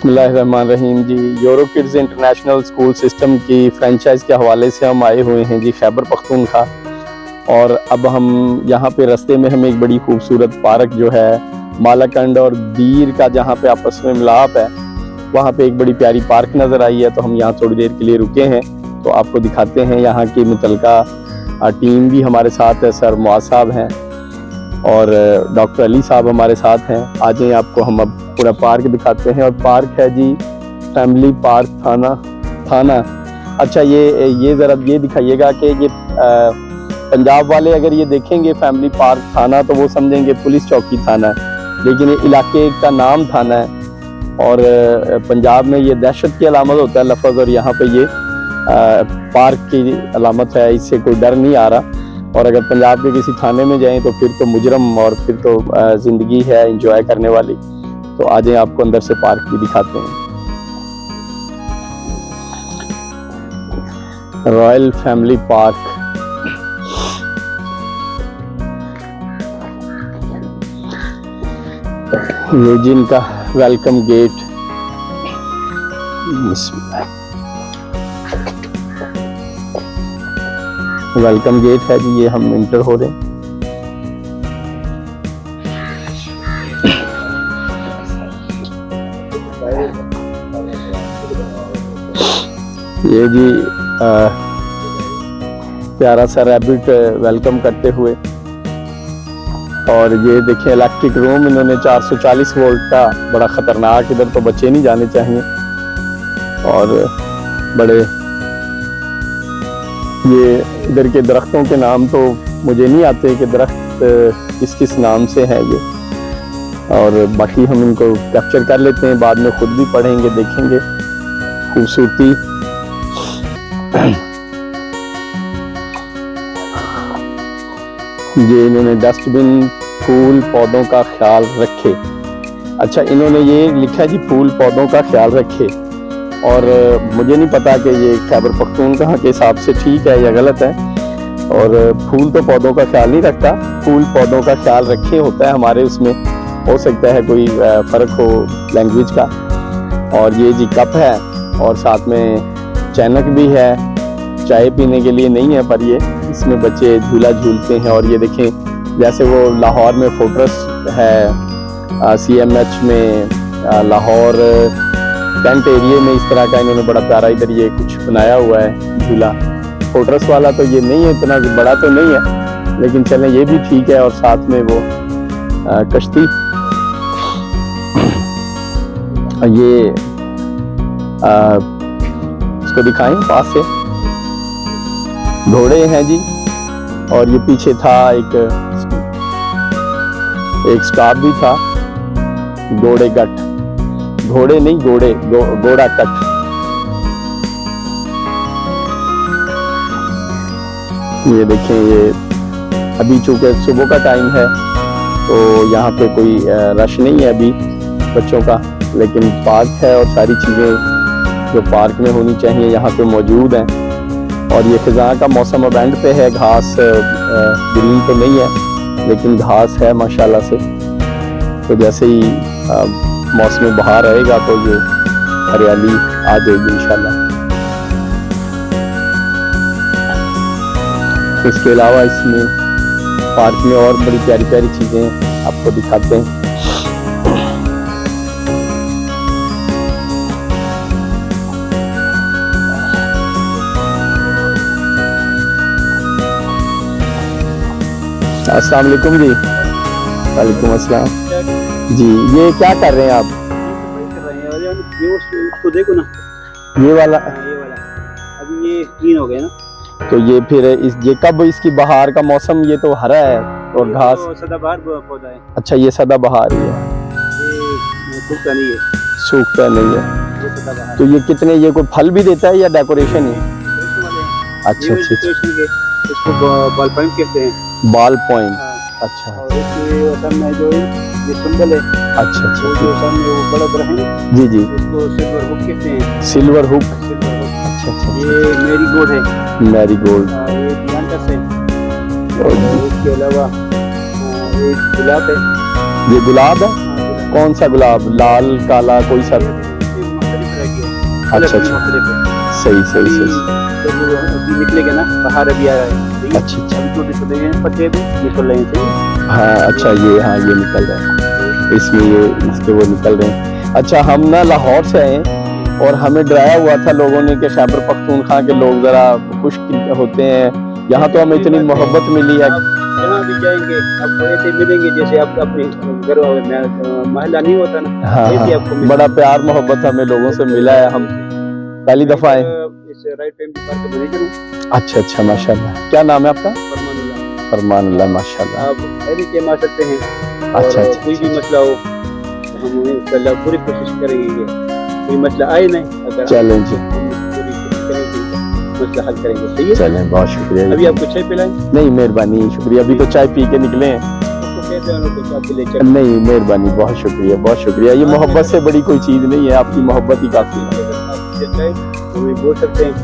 बिस्मिल्लाहिर्रहमानिर्रहीम जी। EuroKids international school system की फ्रेंचाइज के हवाले से हम आए हुए हैं जी खैबर पख्तूनख्वा। और अब हम यहाँ पे रास्ते में हमें एक बड़ी खूबसूरत पार्क जो है मालाकंड और दीर का जहाँ पे आपस में मिलाप है, वहाँ पे एक बड़ी प्यारी पार्क नज़र आई है। तो हम यहाँ थोड़ी देर के लिए रुके हैं, तो आपको दिखाते हैं। यहाँ की मुतलका टीम भी हमारे साथ है, सर मुआज़ साहब हैं और डॉक्टर अली साहब हमारे साथ हैं। आज आपको हम अब पूरा पार्क दिखाते हैं। और पार्क है जी फैमिली पार्क थाना। अच्छा, ये ज़रा ये दिखाइएगा कि ये पंजाब वाले अगर ये देखेंगे फैमिली पार्क थाना तो वो समझेंगे पुलिस चौकी थाना है, लेकिन ये इलाके का नाम थाना है। और पंजाब में ये दहशत की अलामत होता है लफ्ज़, और यहाँ पे ये पार्क की अलामत है। इससे कोई डर नहीं आ रहा। और अगर पंजाब के किसी थाने में जाएं तो फिर तो मुजरम और फिर तो ज़िंदगी है एंजॉय करने वाली। तो आज आपको अंदर से पार्क भी दिखाते हैं। रॉयल फैमिली पार्क, ये जिनका वेलकम गेट। वेलकम गेट है जी, ये हम इंटर हो रहे हैं। ये जी प्यारा सा रैबिट वेलकम करते हुए। और ये देखिए इलेक्ट्रिक रूम इन्होंने 440 वोल्ट का, बड़ा ख़तरनाक, इधर तो बच्चे नहीं जाने चाहिए। और बड़े ये इधर के दरख्तों के नाम तो मुझे नहीं आते कि दरख्त किस किस नाम से हैं ये, और बाकी हम इनको कैप्चर कर लेते हैं, बाद में खुद भी पढ़ेंगे, देखेंगे खूबसूरती। ये इन्होंने डस्टबिन, फूल पौधों का ख्याल रखे। अच्छा, इन्होंने ये लिखा है जी फूल पौधों का ख्याल रखे। और मुझे नहीं पता कि ये खैबर पख्तूनख्वा के हिसाब से ठीक है या गलत है। और फूल तो पौधों का ख्याल नहीं रखता, फूल पौधों का ख्याल रखे होता है हमारे उसमें। हो सकता है कोई फ़र्क हो लैंग्वेज का। और ये जी कप है और साथ में चैनक भी है, चाय पीने के लिए नहीं है, पर ये इसमें बच्चे झूला झूलते हैं। और ये देखें जैसे वो लाहौर में फोर्ट्रेस है, CMH में लाहौर कैंट एरिया में इस तरह का इन्होंने बड़ा प्यारा इधर ये कुछ बनाया हुआ है झूला। फोर्ट्रेस वाला तो ये नहीं है, इतना बड़ा तो नहीं है, लेकिन चलें ये भी ठीक है। और साथ में वो कश्ती, ये इसको दिखाएं पास से, घोड़े हैं जी। और ये पीछे था एक स्टॉप भी था, घोड़े गट, घोड़े नहीं घोड़े, घोड़ा कट। ये देखें, ये अभी चूंकि सुबह का टाइम है तो यहाँ पे कोई रश नहीं है अभी बच्चों का, लेकिन पार्क है और सारी चीज़ें जो पार्क में होनी चाहिए यहाँ पे मौजूद हैं। और ये खिज़ां का मौसम अब एंड पे है, घास ग्रीन तो नहीं है लेकिन घास है माशाल्लाह से। तो जैसे ही मौसम बहार आएगा तो ये हरियाली आ जाएगी इंशाल्लाह। इसके अलावा इसमें पार्क में और बड़ी प्यारी प्यारी चीज़ें आपको दिखाते हैं। अस्सलाम वालेकुम जी। वालेकुम अस्सलाम जी। ये क्या कर रहे हैं आप? उसको देखो ना, ये वाला अभी ये ग्रीन हो गया ना। तो ये फिर ये कब इसकी बहार का मौसम? ये तो हरा है और घास तो सदाबहार पौधा है। अच्छा, ये सदाबहार ही है, ये सूखता नहीं है। सूखता नहीं है। ये सदाबहार। तो ये कितने, ये कोई फल भी देता है या डेकोरेशन है? अच्छा अच्छा, इसको बॉल पॉइंट कहते हैं। बाल पॉइंट, हाँ। अच्छा। और इसके सामने जो ये सिंबल है, अच्छा अच्छा, जो सामने वो बड़ा ग्रह है जी जी, उसको सिल्वर हुक कहते हैं। Silver hook, silver hook. अच्छा अच्छा। ये मैरीगोल्ड है। मैरीगोल्ड, ये डियांटस है। और इसके अलावा एक गुलाब है। ये गुलाब है। हाँ, गुलाब। कौन सा गुलाब? लाल काला कोई सा? अच्छा, अच्छा। मसले पे सही सही सही। जब वो अभी निकलेंगे ना, बाहर अभी आ रहा है, ठीक है? अच्छा अच्छा। अभी छोटे छोटे हैं पत्ते भी निकल रहे हैं, सही है? हाँ अच्छा, ये हाँ ये निकल रहे हैं इसमें, ये इसके वो निकल रहे हैं। अच्छा, हम ना लाहौर से आए और हमें डराया हुआ था लोगों ने कि खैबर पख्तूनख्वा के लोग जरा खुश्क होते हैं, यहाँ तो हमें इतनी मोहब्बत मिली है। आप जहाँ भी जाएंगे आपको ऐसे मिलेंगे जैसे आप अपने घर में महल्ला नहीं होता ना, हाँ ऐसे हाँ, आपको मिलेंगे। बड़ा प्यार मोहब्बत हमें लोगों से मिला है। हम पहली दफा आए। इस राइट टाइम की पार्क मैनेजर हूँ, अच्छा अच्छा, माशाल्लाह। क्या नाम है आपका? फरमानुल्लाह। फरमानुल्लाह, माशाल्लाह। आप एनी टाइम आ सकते हैं, और अच्छा अच्छा कोई भी मसला हो तो हम इंशाल्लाह पूरी कोशिश करेंगे कि कोई मसला आए नहीं, अगर चलें जी, हम पूरी कोशिश करेंगे मसला हल करेंगे, सही है? चलें, बहुत शुक्रिया। अभी आपको चाय पिलाएं? नहीं, मेहरबानी, शुक्रिया। अभी तो चाय पी के निकले हैं। उसको कहते हैं उनको चाय पिले चल। नहीं, मेहरबानी, बहुत शुक्रिया, बहुत शुक्रिया। ये मोहब्बत से बड़ी कोई चीज़ नहीं है, आपकी मोहब्बत ही काफ़ी है। आप चाय हमें बोल सकते हैं।